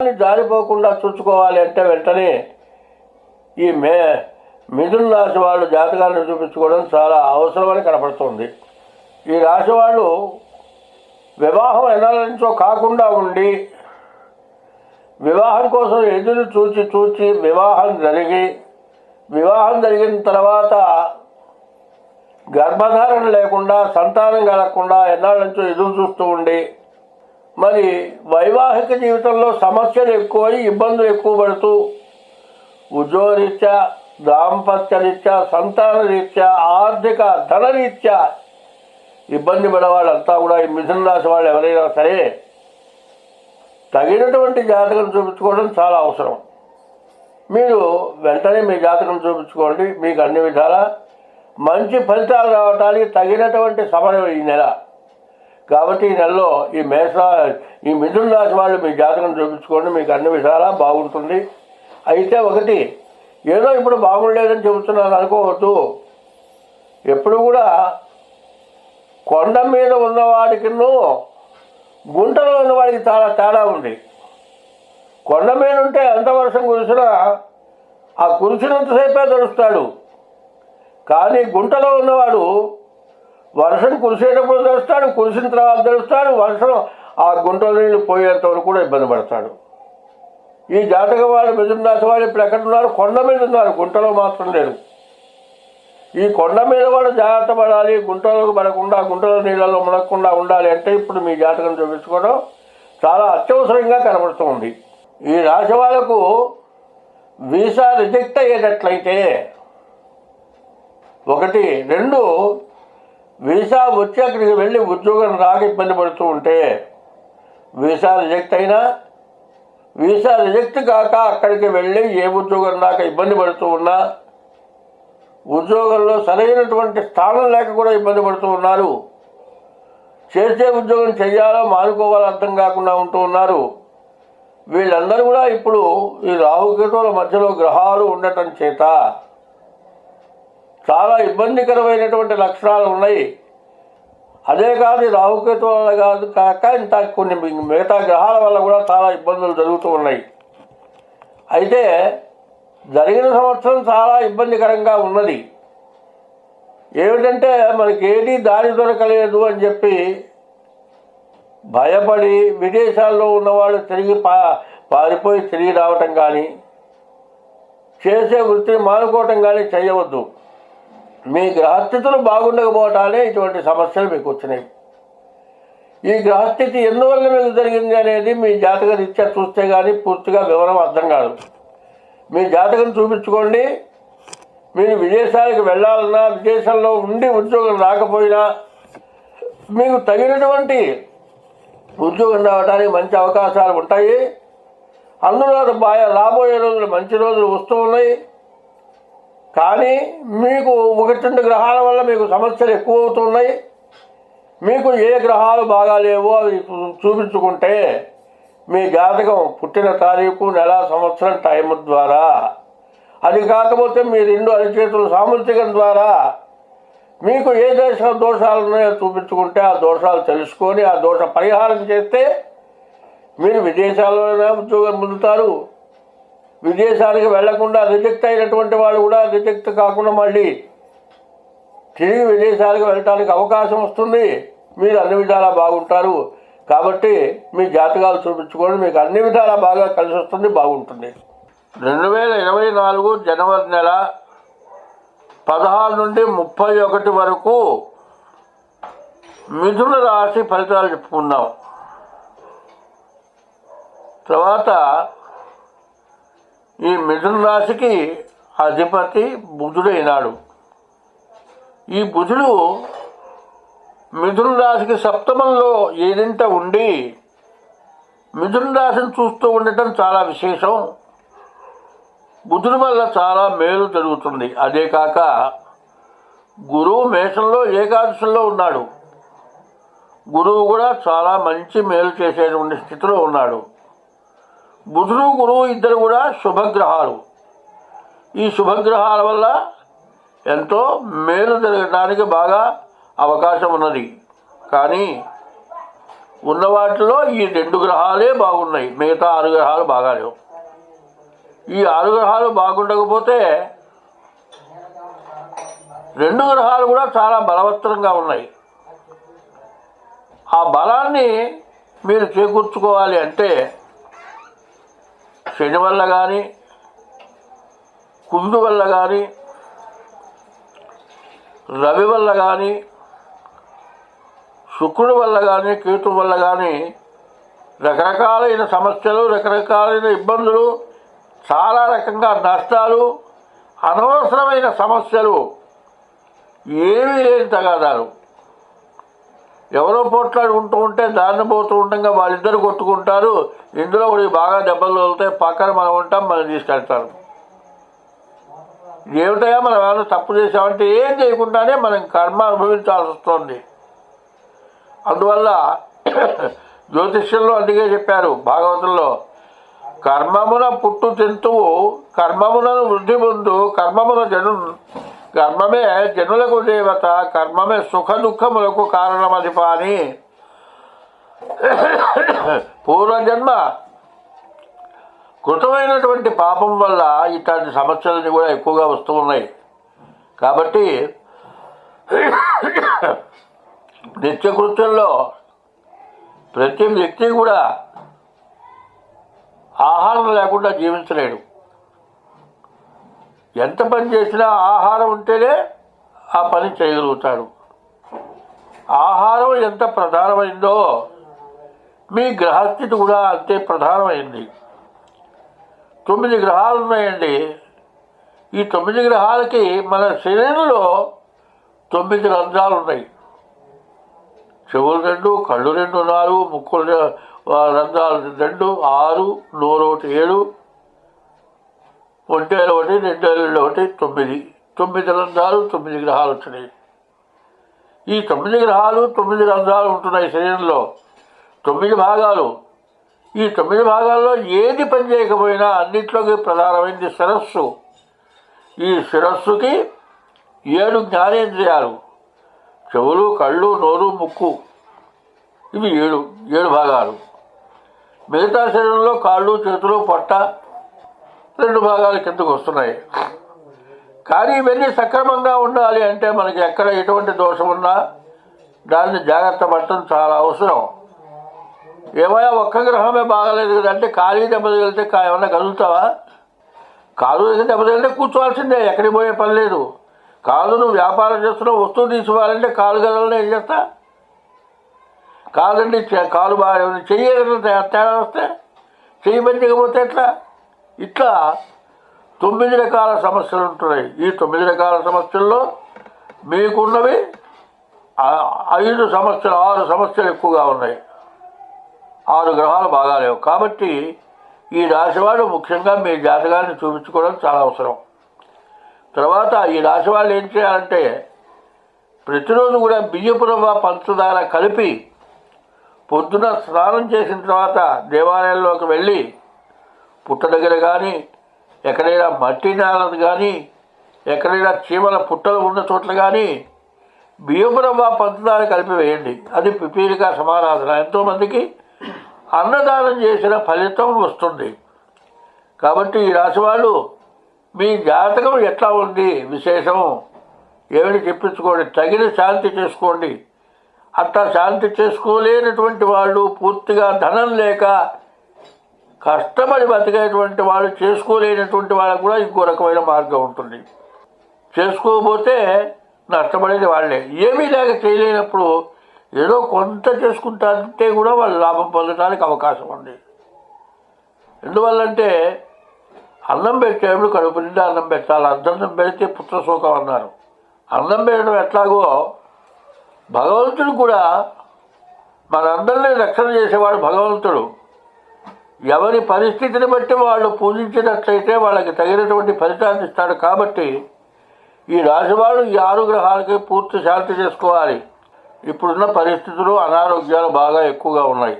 జారిపోకుండా చూసుకోవాలి అంటే వెంటనే ఈ మిథున రాశి వాళ్ళు జాతకాలను చూపించుకోవడం చాలా అవసరమని కనపడుతుంది. ఈ రాశి వాళ్ళు వివాహం ఎన్నాళ్ళ నుంచో కాకుండా ఉండి వివాహం కోసం ఎదురు చూచి వివాహం జరిగిన తర్వాత గర్భధారణ లేకుండా సంతానం కలగకుండా ఎన్నాళ్ళ నుంచో ఎదురు చూస్తూ ఉండి మరి వైవాహిక జీవితంలో సమస్యలు ఎక్కువై ఇబ్బందులు ఎక్కువ పడుతూ ఉద్యోగరీత్యా, దాంపత్యరీత్యా, సంతాన రీత్యా, ఆర్థిక ధనరీత్యా ఇబ్బంది పడేవాళ్ళంతా కూడా ఈ మిథున రాశి వాళ్ళు ఎవరైనా సరే తగినటువంటి జాతకం చూపించుకోవడం చాలా అవసరం. మీరు వెంటనే మీ జాతకం చూపించుకోండి. మీకు అన్ని విధాలా మంచి ఫలితాలు రావటానికి తగినటువంటి సమయం ఈ నెల. కాబట్టి ఈ నెలలో ఈ మిథున రాశి వాళ్ళు మీ జాతకం చూపించుకోండి, మీకు అన్ని విధాలా బాగుంటుంది. అయితే ఒకటి, ఏదో ఇప్పుడు బాగుండలేదని చెబుతున్నాను అనుకోవద్దు. ఎప్పుడు కూడా కొండ మీద ఉన్నవాడికిను గుంటలో ఉన్నవాడికి చాలా తేడా ఉంది. కొండ మీద ఉంటే ఎంత వర్షం కురిసినా ఆ కురిసినంతసేపే తెలుస్తాడు. కానీ గుంటలో ఉన్నవాడు వర్షం కురిసేటప్పుడు తెలుస్తాడు, కురిసిన తర్వాత తెలుస్తాడు, వర్షం ఆ గుంటలో నీళ్ళు పోయేంత వరకు కూడా ఇబ్బంది పడతాడు. ఈ జాతకం వాళ్ళు మిథున రాశి వాళ్ళు ఇప్పుడు ఎక్కడున్నారు? కొండ మీద ఉన్నారు, గుంటలో మాత్రం లేరు. ఈ కొండ మీద కూడా జాగ్రత్త పడాలి, గుంటలోకి పడకుండా, గుంటలో నీళ్ళలో మునగకుండా ఉండాలి అంటే ఇప్పుడు మీ జాతకం చూపించుకోవడం చాలా అత్యవసరంగా కనబడుతుంది. ఈ రాశి వాళ్ళకు వీసా రిజెక్ట్ అయ్యేటట్లయితే 1, 2 వీసా వచ్చి అక్కడికి వెళ్ళి ఉద్యోగం రాక ఇబ్బంది పడుతూ ఉంటే వీసా రిజెక్ట్ అయినా, వీసా రిజెక్ట్ కాక అక్కడికి వెళ్ళి ఏ ఉద్యోగం రాక ఇబ్బంది పడుతూ ఉన్నా, ఉద్యోగంలో సరైనటువంటి స్థానం లేక కూడా ఇబ్బంది పడుతూ ఉన్నారు, చేసే ఉద్యోగం చెయ్యాలో మానుకోవాలో అర్థం కాకుండా ఉంటూ ఉన్నారు. వీళ్ళందరూ కూడా ఇప్పుడు ఈ రాహుకేతువుల మధ్యలో గ్రహాలు ఉండటం చేత చాలా ఇబ్బందికరమైనటువంటి లక్షణాలు ఉన్నాయి. అదే కాదు, రాహుకేతువుల కాదు కాక ఇంత కొన్ని మిగతా గ్రహాల వల్ల కూడా చాలా ఇబ్బందులు జరుగుతూ ఉన్నాయి. అయితే జరిగిన సంవత్సరం చాలా ఇబ్బందికరంగా ఉన్నది. ఏమిటంటే మనకి ఏది దారి దొరకలేదు అని చెప్పి భయపడి విదేశాల్లో ఉన్నవాళ్ళు తిరిగి పారిపోయి తిరిగి రావటం కానీ, చేసే వృత్తిని మానుకోవటం కానీ చేయవద్దు. మీ గ్రహస్థితులు బాగుండకపోవటానే ఇటువంటి సమస్యలు మీకు వచ్చినాయి. ఈ గ్రహస్థితి ఎందువల్ల మీకు జరిగింది అనేది మీ జాతక రీత్యా చూస్తే కానీ పూర్తిగా వివరం అర్థం కాదు. మీ జాతకం చూపించుకోండి. మీరు విదేశాలకు వెళ్ళాలన్నా, విదేశంలో ఉండి ఉద్యోగం రాకపోయినా మీకు తగినటువంటి ఉద్యోగం రావడానికి మంచి అవకాశాలు ఉంటాయి. అందులో రాబోయే రోజులు మంచి రోజులు వస్తూ ఉన్నాయి. కానీ మీకు 1-2 గ్రహాల వల్ల మీకు సమస్యలు ఎక్కువ అవుతున్నాయి. మీకు ఏ గ్రహాలు బాగాలేవో అవి చూపించుకుంటే మీ జాతకం పుట్టిన తారీఖు, నెల, సంవత్సరం, టైం ద్వారా, అది కాకపోతే మీ 2 అరిచేతుల సామర్థ్యం ద్వారా మీకు ఏ దోషాలు ఉన్నాయో చూపించుకుంటే ఆ దోషాలు తెలుసుకొని ఆ దోష పరిహారం చేస్తే మీరు విదేశాల్లోనే ఉద్యోగం పొందుతారు. విదేశానికి వెళ్లకుండా రిజెక్ట్ అయినటువంటి వాళ్ళు కూడా రిజెక్ట్ కాకుండా మళ్ళీ తిరిగి విదేశాలకు వెళ్ళటానికి అవకాశం వస్తుంది. మీరు అన్ని విధాలా బాగుంటారు. కాబట్టి మీ జాతకాలు చూపించుకోండి, మీకు అన్ని విధాలా బాగా కలిసి వస్తుంది, బాగుంటుంది. 2024 జనవరి నెల 16 నుండి 31 వరకు మిథున రాశి ఫలితాలు చెప్పుకుందాం. తర్వాత ఈ మిథున రాశికి అధిపతి బుధుడైనాడు. ఈ బుధుడు మిథున రాశికి సప్తమంలో ఏడింట ఉండి మిథున రాశిని చూస్తూ ఉండటం చాలా విశేషం. బుధుడి వల్ల చాలా మేలు జరుగుతుంది. అదే కాక గురువు మేషంలో ఏకాదశంలో ఉన్నాడు. గురువు కూడా చాలా మంచి మేలు చేసేటువంటి స్థితిలో ఉన్నాడు. బుధుడు, గురువు ఇద్దరు కూడా శుభగ్రహాలు. ఈ శుభగ్రహాల వల్ల ఎంతో మేలు జరగడానికి బాగా అవకాశం ఉన్నది. కానీ ఉన్న వాటిలో ఈ 2 గ్రహాలే బాగున్నాయి, మిగతా 6 గ్రహాలు బాగాలేవు. ఈ 6 గ్రహాలు బాగుండకపోతే 2 గ్రహాలు కూడా చాలా బలవత్తరంగా ఉన్నాయి. ఆ బలాన్ని మీరు చేకూర్చుకోవాలి అంటే శని వల్ల కానీ, కుందు వల్ల కానీ, రవి వల్ల కానీ, శుక్రుడి వల్ల కానీ, కేతు వల్ల కానీ రకరకాలైన సమస్యలు, రకరకాలైన ఇబ్బందులు, చాలా రకంగా నష్టాలు, అనవసరమైన సమస్యలు, ఏమీ లేని తగాదాలు, ఎవరో పోట్లాడుకుంటూ ఉంటే దారిని పోతూ ఉండగా వాళ్ళిద్దరు కొట్టుకుంటారు. ఇందులో ఒకటి బాగా దెబ్బలు తగులుతాయి, పక్కన మనం ఉంటాం, మనం తీసుకెళ్తారు. ఏమిటయా మనం ఏమైనా తప్పు చేసామంటే ఏం చేయకుండానే మనం కర్మ అనుభవించాల్సి వస్తుంది. అందువల్ల జ్యోతిష్యంలో అందుకే చెప్పారు భాగవతంలో, కర్మమున పుట్టు జంతువు కర్మమునను వృద్ధి పొందు, కర్మమే జనులకు దేవత, కర్మమే సుఖ దుఃఖములకు కారణమధిప అని. పూర్వజన్మ కృతమైనటువంటి పాపం వల్ల ఇట్లాంటి సమస్యలని కూడా ఎక్కువగా వస్తూ ఉన్నాయి. కాబట్టి నిత్యకృత్యంలో ప్రతి వ్యక్తి కూడా ఆహారం లేకుండా జీవించలేడు. ఎంత పని చేసినా ఆహారం ఉంటేనే ఆ పని చేయగలుగుతాడు. ఆహారం ఎంత ప్రధానమైందో మీ గ్రహస్థితి కూడా అంతే ప్రధానమైంది. 9 గ్రహాలు ఉన్నాయండి. ఈ 9 గ్రహాలకి మన శరీరంలో 9 రంధ్రాలు ఉన్నాయి. చెవులు 2, కళ్ళు 2, 4, ముక్కులు రంధ్రాలు 2, 6, నోరు 1, 7, ఒంటేలు 1, 2 ఏళ్ళు 1, 9. 9 రంధ్రాలు, 9 గ్రహాలు వచ్చినాయి. ఈ 9 గ్రహాలు 9 రంధ్రాలు ఉంటున్నాయి శరీరంలో. 9 భాగాలు. ఈ 9 భాగాల్లో ఏది పని చేయకపోయినా అన్నిట్లోకి ప్రధానమైనది శిరస్సు. ఈ శిరస్సుకి 7 జ్ఞానేంద్రియాలు, చెవులు, కళ్ళు, నోరు, ముక్కు, ఇవి 7 భాగాలు. మిగతా శరీరంలో కాళ్ళు, చేతులు, పొట్ట 2 భాగాలు కిందకు వస్తున్నాయి. కానీ ఇవన్నీ సక్రమంగా ఉండాలి అంటే మనకి ఎక్కడ ఎటువంటి దోషం ఉన్నా దాన్ని జాగ్రత్త పడటం చాలా అవసరం. ఏమైనా ఒక్క గ్రహమే బాగాలేదు కదంటే ఖాళీ దెబ్బ తగిలితే ఏమన్నా కదులుతావా? కాలు దెబ్బ తగిలితే కూర్చోవాల్సిందే, ఎక్కడికి పోయే పని లేదు. కాలు నువ్వు వ్యాపారం చేస్తున్నావు, వస్తువు తీసుకోవాలంటే కాలు కదలనే ఏం చేస్తా? కాదండి కాలు బాగా చెయ్యి తేడా వస్తే చెయ్యి పనిచేయకపోతే ఎట్లా? ఇట్లా 9 రకాల సమస్యలు ఉంటున్నాయి. ఈ 9 రకాల సమస్యల్లో మీకున్నవి 5 సమస్యలు, 6 సమస్యలు ఎక్కువగా ఉన్నాయి. 6 గ్రహాలు బాగాలేవు. కాబట్టి ఈ రాశివాడు ముఖ్యంగా మీ జాతకాన్ని చూపించుకోవడం చాలా అవసరం. తర్వాత ఈ రాశి వాళ్ళు ఏం చేయాలంటే ప్రతిరోజు కూడా బియ్యపు రవ్వ, పంచదార కలిపి పొద్దున స్నానం చేసిన తర్వాత దేవాలయంలోకి వెళ్ళి పుట్ట దగ్గర కానీ, ఎక్కడైనా మట్టి నేలది కానీ, ఎక్కడైనా చీమల పుట్టలు ఉన్న చోట్ల కానీ బియ్యపు రవ్వ, పంచదార కలిపి వేయండి. అది పిపీలిక సమారాధన. ఎంతోమందికి అన్నదానం చేసిన ఫలితం వస్తుంది. కాబట్టి ఈ రాశి వాళ్ళు మీ జాతకం ఎట్లా ఉంది, విశేషం ఏమిటి చెప్పించుకోండి, తగిన శాంతి చేసుకోండి. అట్లా శాంతి చేసుకోలేనటువంటి వాళ్ళు, పూర్తిగా ధనం లేక కష్టపడి బతికేటువంటి వాళ్ళు, చేసుకోలేనటువంటి వాళ్ళకు కూడా ఇంకో రకమైన మార్గం ఉంటుంది. చేసుకోకపోతే నష్టపడేది వాళ్ళే. ఏమీ లేక చేయలేనప్పుడు ఏదో కొంత చేసుకుంటారంటే కూడా వాళ్ళు లాభం పొందడానికి అవకాశం ఉంది. ఎందువల్లంటే అన్నం పెట్టేప్పుడు కడుపు నిండా అన్నం పెట్టాలి. అన్నం పెడితే పుత్రశోకం అన్నారు. అన్నం పెట్టడం ఎట్లాగో భగవంతుడు కూడా మనందరినీ రక్షణ చేసేవాడు భగవంతుడు. ఎవరి పరిస్థితిని బట్టి వాళ్ళు పూజించినట్లయితే వాళ్ళకి తగినటువంటి ఫలితాన్ని ఇస్తాడు. కాబట్టి ఈ రాశివాడు ఈ 6 గ్రహాలకి పూర్తి శాంతి చేసుకోవాలి. ఇప్పుడున్న పరిస్థితులు అనారోగ్యాలు బాగా ఎక్కువగా ఉన్నాయి.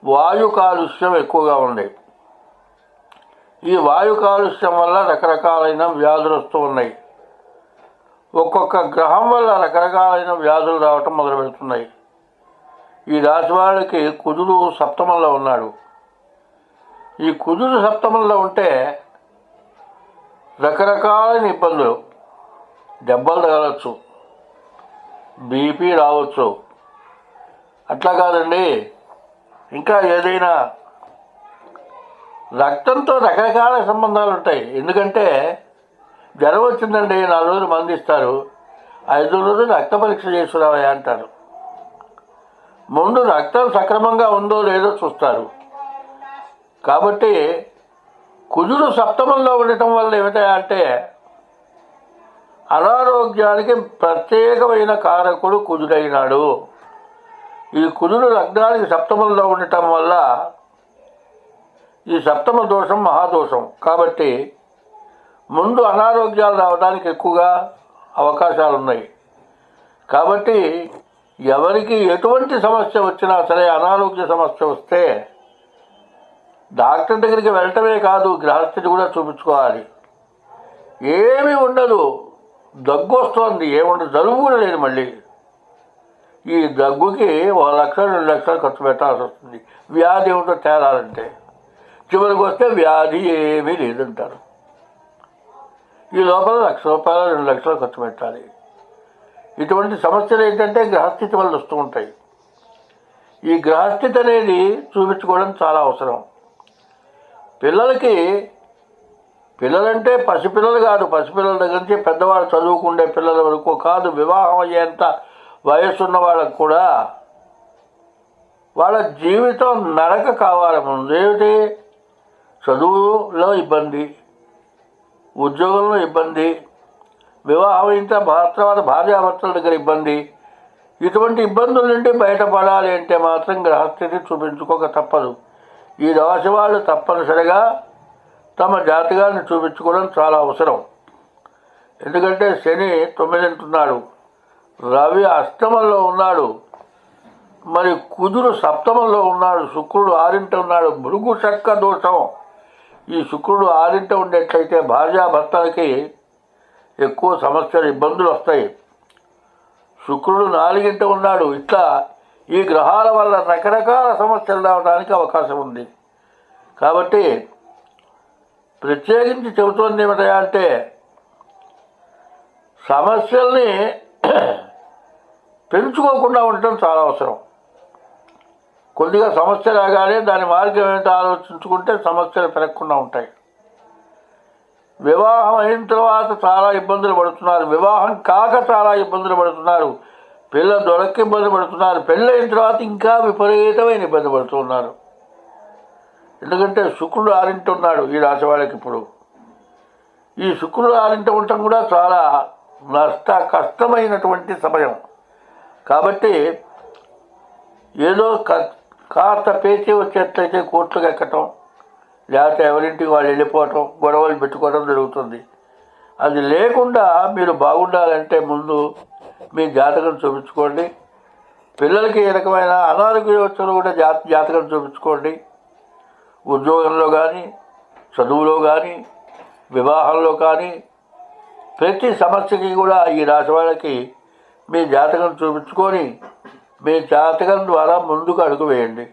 వాయు కాలుష్యం ఎక్కువగా ఉన్నాయి. ఈ వాయు కాలుష్యం వల్ల రకరకాలైన వ్యాధులు వస్తూ ఉన్నాయి. ఒక్కొక్క గ్రహం వల్ల రకరకాలైన వ్యాధులు రావటం మొదలు పెడుతున్నాయి. ఈ రాశి వాళ్ళకి కుజుడు సప్తమంలో ఉన్నాడు. ఈ కుజుడు సప్తమంలో ఉంటే రకరకాలైన ఇబ్బందులు, దెబ్బలు తగలచ్చు, బీపీ రావచ్చు. అట్లా కాదండి, ఇంకా ఏదైనా రక్తంతో రకరకాల సంబంధాలు ఉంటాయి. ఎందుకంటే జ్వరం వచ్చిందండి 4 రోజులు మందు ఇస్తారు, 5 రోజులు రక్త పరీక్ష చేసుకురావా అంటారు. ముందు రక్తం సక్రమంగా ఉందో లేదో చూస్తారు. కాబట్టి కుజుడు సప్తమంలో ఉండటం వల్ల ఏమిటంటే అనారోగ్యానికి ప్రత్యేకమైన కారకుడు కుజుడైనాడు. ఈ కుజుడు లగ్నానికి సప్తమంలో ఉండటం వల్ల ఈ సప్తమ దోషం మహాదోషం. కాబట్టి ముందు అనారోగ్యాలు రావడానికి ఎక్కువగా అవకాశాలు ఉన్నాయి. కాబట్టి ఎవరికి ఎటువంటి సమస్య వచ్చినా సరే, అనారోగ్య సమస్య వస్తే డాక్టర్ దగ్గరికి వెళ్ళటమే కాదు, గ్రహస్థితి కూడా చూపించుకోవాలి. ఏమీ ఉండదు, దగ్గు వస్తుంది, ఏముండదు, జలుబు కూడా లేదు. మళ్ళీ ఈ దగ్గుకి 1 లక్ష 2 లక్షలు ఖర్చు పెట్టాల్సి వస్తుంది. వ్యాధి ఏమిటో తేలాలంటే చివరికి వస్తే వ్యాధి ఏమీ లేదంటారు. ఈ లోపల 1 లక్ష రూపాయలు 2 లక్షలు ఖర్చు పెట్టాలి. ఇటువంటి సమస్యలు ఏంటంటే గ్రహస్థితి వల్ల వస్తూ ఉంటాయి. ఈ గ్రహస్థితి అనేది చూపించుకోవడం చాలా అవసరం. పిల్లలంటే పసిపిల్లలు కాదు, పసిపిల్లల దగ్గర నుంచి పెద్దవాళ్ళు చదువుకుండే పిల్లల వరకు కాదు, వివాహం అయ్యేంత వయసు ఉన్న వాళ్ళకు కూడా వాళ్ళ జీవితం నరక కావాలి. ముందు ఏమిటి, చదువులో ఇబ్బంది, ఉద్యోగంలో ఇబ్బంది, వివాహం అయిన తర్వాత భార్యాభర్తల దగ్గర ఇబ్బంది. ఇటువంటి ఇబ్బందుల నుండి బయటపడాలి అంటే మాత్రం గ్రహస్థితి చూపించుకోక తప్పదు. ఈ రాశి వాళ్ళు తప్పనిసరిగా తమ జాతకాన్ని చూపించుకోవడం చాలా అవసరం. ఎందుకంటే శని 9 అంటున్నాడు, రవి అష్టమంలో ఉన్నాడు, మరి కుజుడు సప్తమంలో ఉన్నాడు, శుక్రుడు 6 ఉన్నాడు. భృగు షట్క దోషం. ఈ శుక్రుడు 6 ఉండేట్లయితే భార్యాభర్తలకి ఎక్కువ సమస్యలు, ఇబ్బందులు వస్తాయి. శుక్రుడు 4 ఉన్నాడు. ఇట్లా ఈ గ్రహాల వల్ల రకరకాల సమస్యలు రావడానికి అవకాశం ఉంది. కాబట్టి ప్రత్యేకించి చెబుతోంది ఏమిటంటే సమస్యల్ని పెంచుకోకుండా ఉండటం చాలా అవసరం. కొద్దిగా సమస్య రాగానే దాని మార్గం ఏమిటో ఆలోచించుకుంటే సమస్యలు పెరగకుండా ఉంటాయి. వివాహం అయిన తర్వాత చాలా ఇబ్బందులు పడుతున్నారు, వివాహం కాక చాలా ఇబ్బందులు పడుతున్నారు, పిల్ల దొరక్క ఇబ్బంది పడుతున్నారు, పెళ్ళైన తర్వాత ఇంకా విపరీతమైన ఇబ్బంది పడుతున్నారు. ఎందుకంటే శుక్రుడు 6 ఉన్నాడు ఈ రాశి వాళ్ళకి. ఇప్పుడు ఈ శుక్రుడు 6 ఉండటం కూడా చాలా కష్టమైనటువంటి సమయం. కాబట్టి ఏదో కాస్త పేచీ వచ్చేట్లయితే కోర్టులకు ఎక్కటం, లేకపోతే ఎవరింటికి వాళ్ళు వెళ్ళిపోవటం, గొడవలు పెట్టుకోవడం జరుగుతుంది. అది లేకుండా మీరు బాగుండాలంటే ముందు మీ జాతకం చూపించుకోండి. పిల్లలకి ఏ రకమైన అనారోగ్యం వచ్చినా కూడా జాతకం చూపించుకోండి. ఉద్యోగంలో కానీ, చదువులో కానీ, వివాహంలో కానీ, ప్రతి సమస్యకి కూడా ఈ రాశి వాళ్ళకి మీ జాతకం చూపించుకొని మీ జాతకం ద్వారా ముందుకు అడుగు వేయండి.